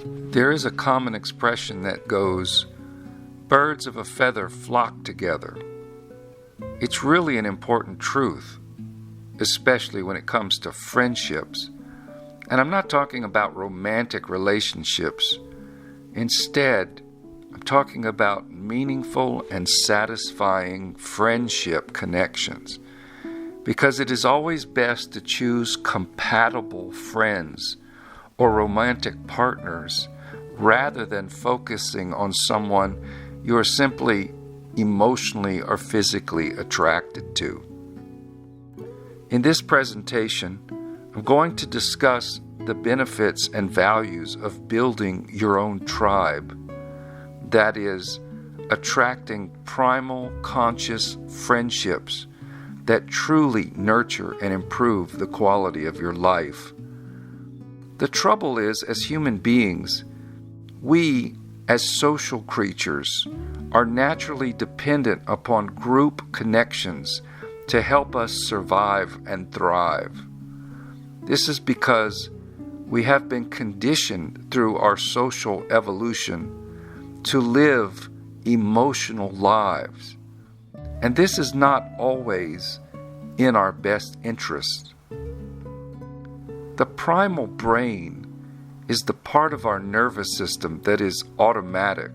There is a common expression that goes, "Birds of a feather flock together." It's really an important truth, especially when it comes to friendships. And I'm not talking about romantic relationships. Instead, I'm talking about meaningful and satisfying friendship connections. Because it is always best to choose compatible friends or romantic partners rather than focusing on someone you are simply emotionally or physically attracted to. In this presentation, I'm going to discuss the benefits and values of building your own tribe. That is, attracting primal, conscious friendships that truly nurture and improve the quality of your life. The trouble is, as human beings, we, as social creatures, are naturally dependent upon group connections to help us survive and thrive. This is because we have been conditioned through our social evolution to live emotional lives. And this is not always in our best interest. The primal brain is the part of our nervous system that is automatic.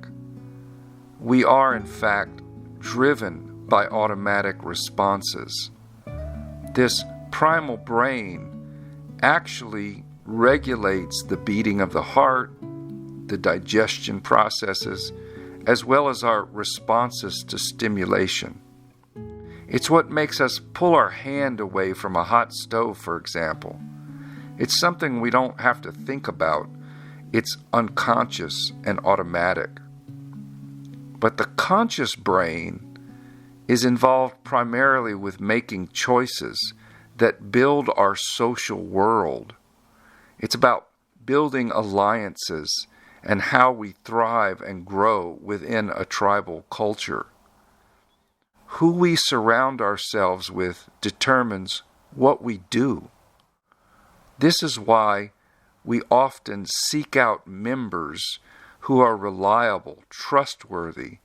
We are, in fact, driven by automatic responses. This primal brain actually regulates the beating of the heart, the digestion processes, as well as our responses to stimulation. It's what makes us pull our hand away from a hot stove, for example. It's something we don't have to think about. It's unconscious and automatic. But the conscious brain is involved primarily with making choices that build our social world. It's about building alliances and how we thrive and grow within a tribal culture. Who we surround ourselves with determines what we do. This is why we often seek out members who are reliable, trustworthy,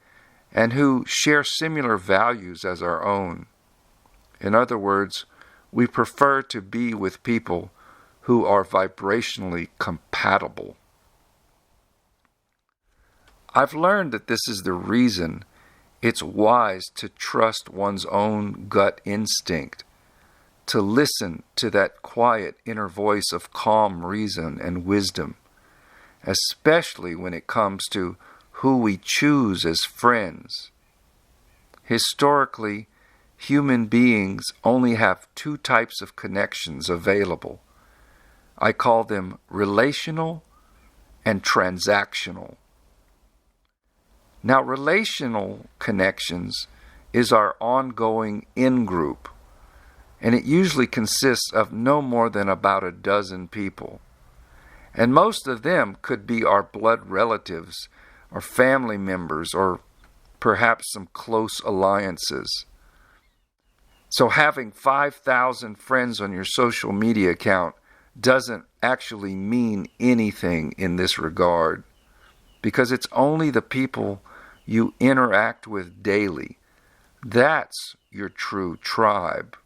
and who share similar values as our own. In other words, we prefer to be with people who are vibrationally compatible. I've learned that this is the reason it's wise to trust one's own gut instinct, to listen to that quiet inner voice of calm reason and wisdom, especially when it comes to who we choose as friends. Historically, human beings only have two types of connections available. I call them relational and transactional. Now, relational connections is our ongoing in-group, and it usually consists of no more than about a dozen people. And most of them could be our blood relatives or family members or perhaps some close alliances. So having 5,000 friends on your social media account doesn't actually mean anything in this regard, because it's only the people you interact with daily. That's your true tribe.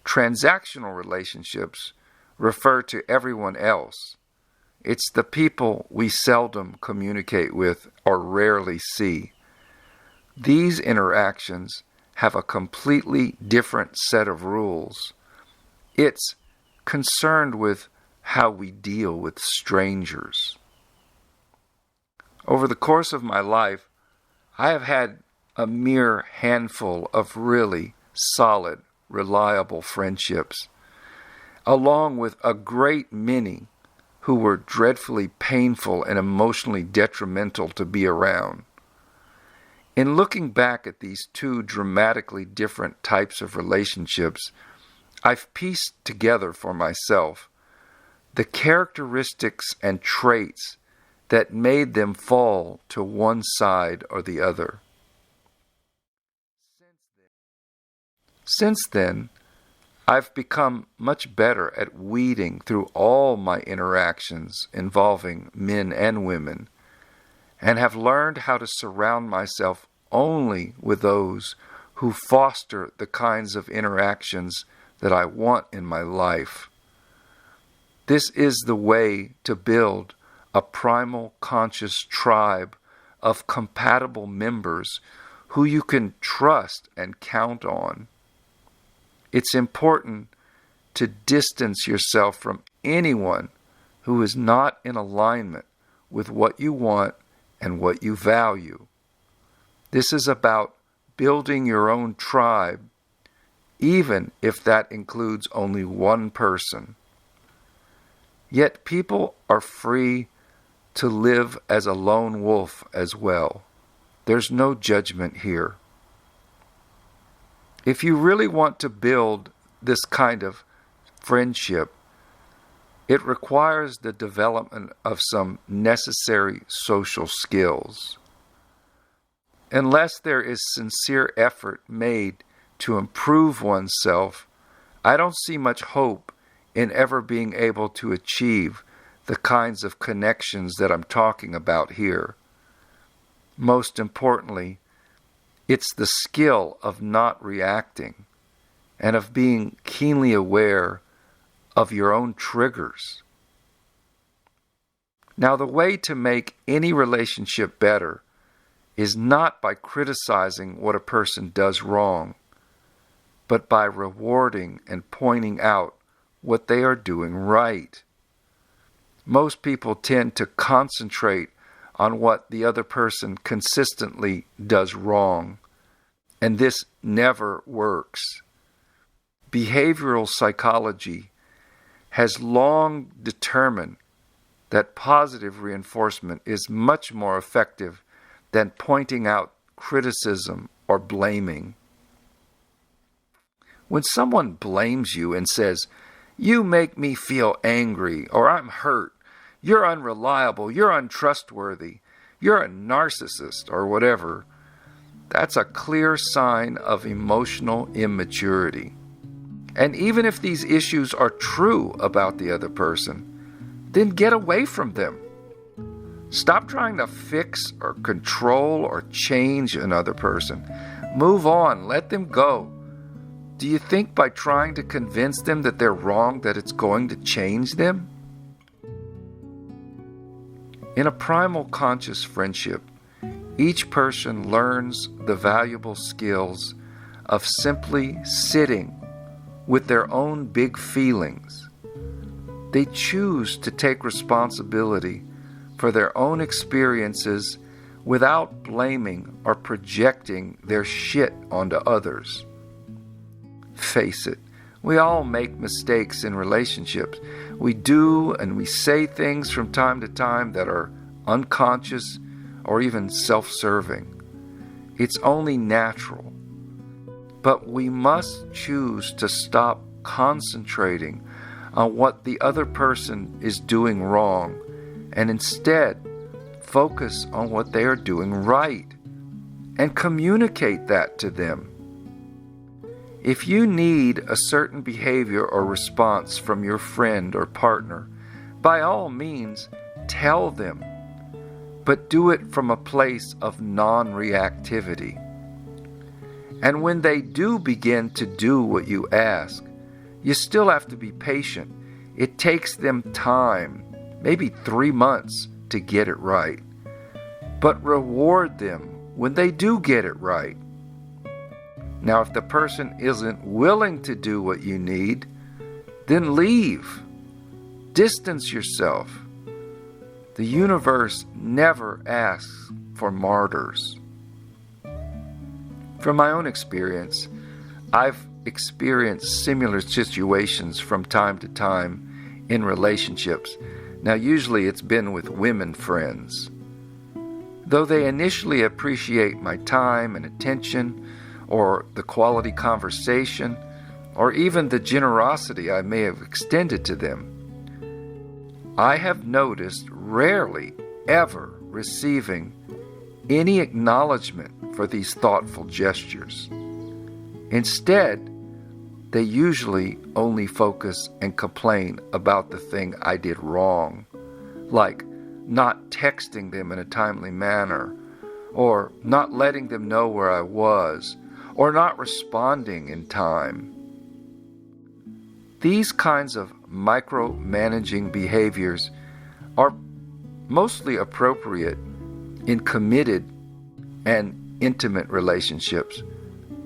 Transactional relationships refer to everyone else. It's the people we seldom communicate with or rarely see. These interactions have a completely different set of rules. It's concerned with how we deal with strangers. Over the course of my life, I have had a mere handful of really solid, reliable friendships, along with a great many who were dreadfully painful and emotionally detrimental to be around. In looking back at these two dramatically different types of relationships, I've pieced together for myself the characteristics and traits that made them fall to one side or the other. Since then, I've become much better at weeding through all my interactions involving men and women, and have learned how to surround myself only with those who foster the kinds of interactions that I want in my life. This is the way to build a primal conscious tribe of compatible members who you can trust and count on. It's important to distance yourself from anyone who is not in alignment with what you want and what you value. This is about building your own tribe, even if that includes only one person. Yet people are free to live as a lone wolf as well. There's no judgment here. If you really want to build this kind of friendship, it requires the development of some necessary social skills. Unless there is sincere effort made to improve oneself, I don't see much hope in ever being able to achieve the kinds of connections that I'm talking about here. Most importantly, it's the skill of not reacting and of being keenly aware of your own triggers. Now, the way to make any relationship better is not by criticizing what a person does wrong, but by rewarding and pointing out what they are doing right. Most people tend to concentrate on what the other person consistently does wrong, and this never works. Behavioral psychology has long determined that positive reinforcement is much more effective than pointing out criticism or blaming. When someone blames you and says, "You make me feel angry," or "I'm hurt," "You're unreliable," "You're untrustworthy," "You're a narcissist," or whatever, that's a clear sign of emotional immaturity. And even if these issues are true about the other person, then get away from them. Stop trying to fix or control or change another person. Move on, let them go. Do you think by trying to convince them that they're wrong that it's going to change them? In a primal conscious friendship, each person learns the valuable skills of simply sitting with their own big feelings. They choose to take responsibility for their own experiences without blaming or projecting their shit onto others. Face it, we all make mistakes in relationships. We do and we say things from time to time that are unconscious or even self-serving. It's only natural. But we must choose to stop concentrating on what the other person is doing wrong and instead focus on what they are doing right and communicate that to them. If you need a certain behavior or response from your friend or partner, by all means, tell them, but do it from a place of non-reactivity. And when they do begin to do what you ask, you still have to be patient. It takes them time, maybe 3 months, to get it right. But reward them when they do get it right. Now, if the person isn't willing to do what you need, then leave. Distance yourself. The universe never asks for martyrs. From my own experience, I've experienced similar situations from time to time in relationships. Now, usually it's been with women friends. Though they initially appreciate my time and attention, or the quality conversation, or even the generosity I may have extended to them, I have noticed rarely ever receiving any acknowledgement for these thoughtful gestures. Instead, they usually only focus and complain about the thing I did wrong, like not texting them in a timely manner, or not letting them know where I was, or not responding in time. These kinds of micromanaging behaviors are mostly appropriate in committed and intimate relationships,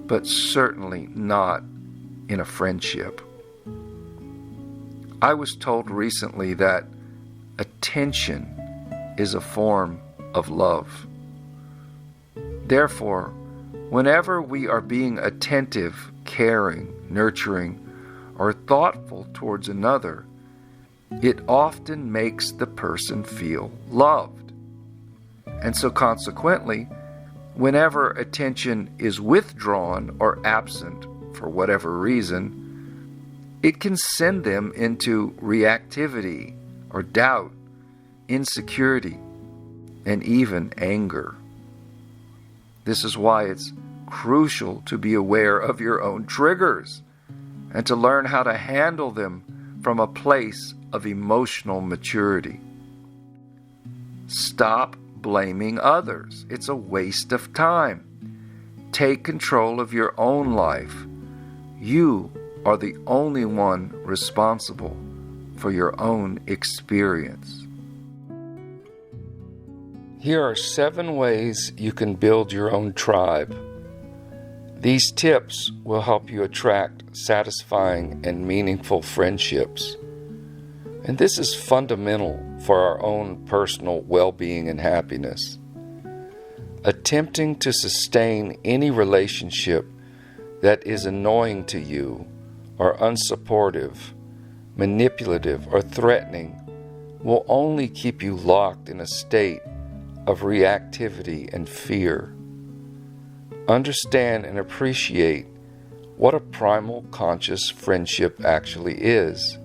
but certainly not in a friendship. I was told recently that attention is a form of love. Therefore, whenever we are being attentive, caring, nurturing, or thoughtful towards another, it often makes the person feel loved. And so consequently, whenever attention is withdrawn or absent for whatever reason, it can send them into reactivity or doubt, insecurity, and even anger. This is why it's crucial to be aware of your own triggers and to learn how to handle them from a place of emotional maturity. Stop blaming others. It's a waste of time. Take control of your own life. You are the only one responsible for your own experience. Here are 7 ways you can build your own tribe. These tips will help you attract satisfying and meaningful friendships. And this is fundamental for our own personal well-being and happiness. Attempting to sustain any relationship that is annoying to you, or unsupportive, manipulative, or threatening will only keep you locked in a state of reactivity and fear. Understand and appreciate what a primal conscious friendship actually is,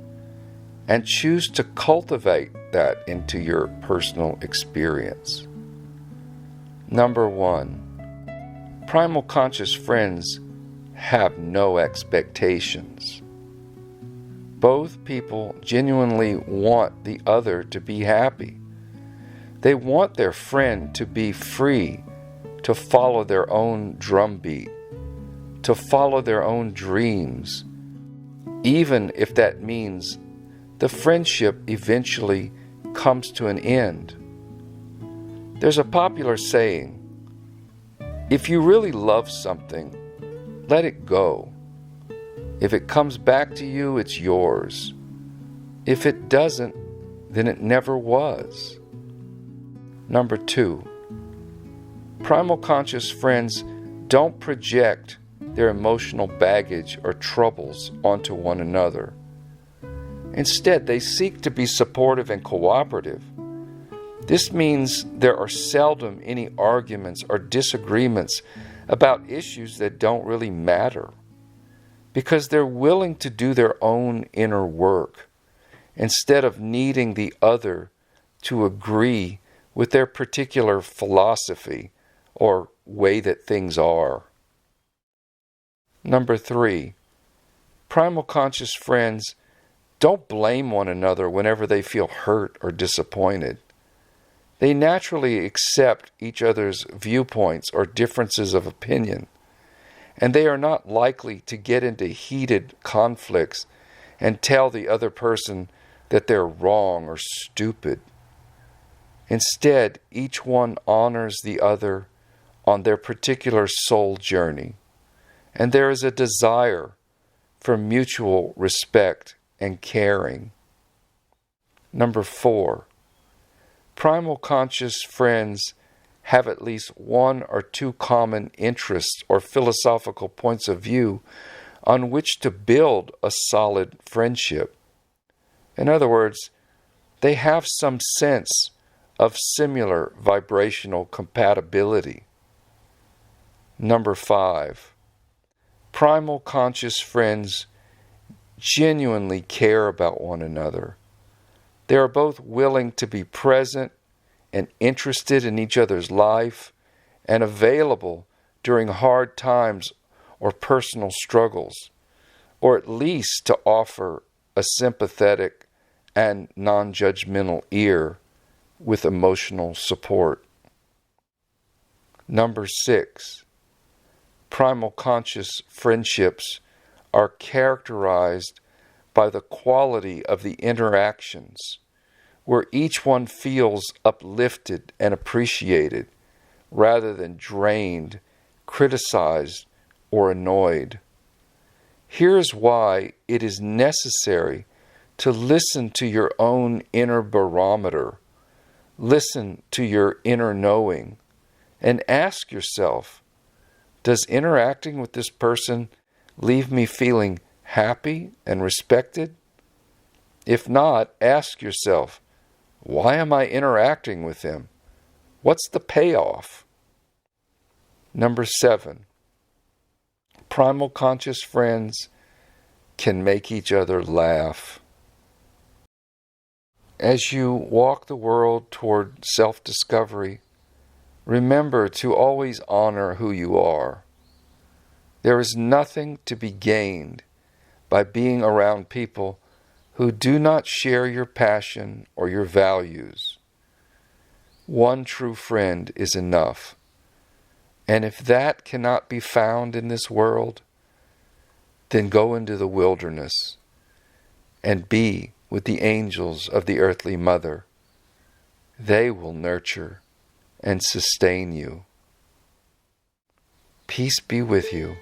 and choose to cultivate that into your personal experience. Number 1, primal conscious friends have no expectations. Both people genuinely want the other to be happy. They want their friend to be free to follow their own drumbeat, to follow their own dreams, even if that means the friendship eventually comes to an end. There's a popular saying, if you really love something, let it go. If it comes back to you, it's yours. If it doesn't, then it never was. Number 2, primal conscious friends don't project their emotional baggage or troubles onto one another. Instead, they seek to be supportive and cooperative. This means there are seldom any arguments or disagreements about issues that don't really matter, because they're willing to do their own inner work instead of needing the other to agree with their particular philosophy or way that things are. Number 3, primal conscious friends don't blame one another whenever they feel hurt or disappointed. They naturally accept each other's viewpoints or differences of opinion, and they are not likely to get into heated conflicts and tell the other person that they're wrong or stupid. Instead, each one honors the other on their particular soul journey, and there is a desire for mutual respect and caring. Number 4, primal conscious friends have at least 1 or 2 common interests or philosophical points of view on which to build a solid friendship. In other words, they have some sense of similar vibrational compatibility. Number 5, primal conscious friends genuinely care about one another. They are both willing to be present and interested in each other's life and available during hard times or personal struggles, or at least to offer a sympathetic and non-judgmental ear with emotional support. Number 6, primal conscious friendships are characterized by the quality of the interactions, where each one feels uplifted and appreciated, rather than drained, criticized, or annoyed. Here's why it is necessary to listen to your own inner barometer, listen to your inner knowing, and ask yourself, does interacting with this person leave me feeling happy and respected? If not, ask yourself, why am I interacting with them? What's the payoff? Number 7, primal conscious friends can make each other laugh. As you walk the world toward self-discovery, remember to always honor who you are. There is nothing to be gained by being around people who do not share your passion or your values. One true friend is enough. And if that cannot be found in this world, then go into the wilderness and be with the angels of the earthly mother. They will nurture and sustain you. Peace be with you.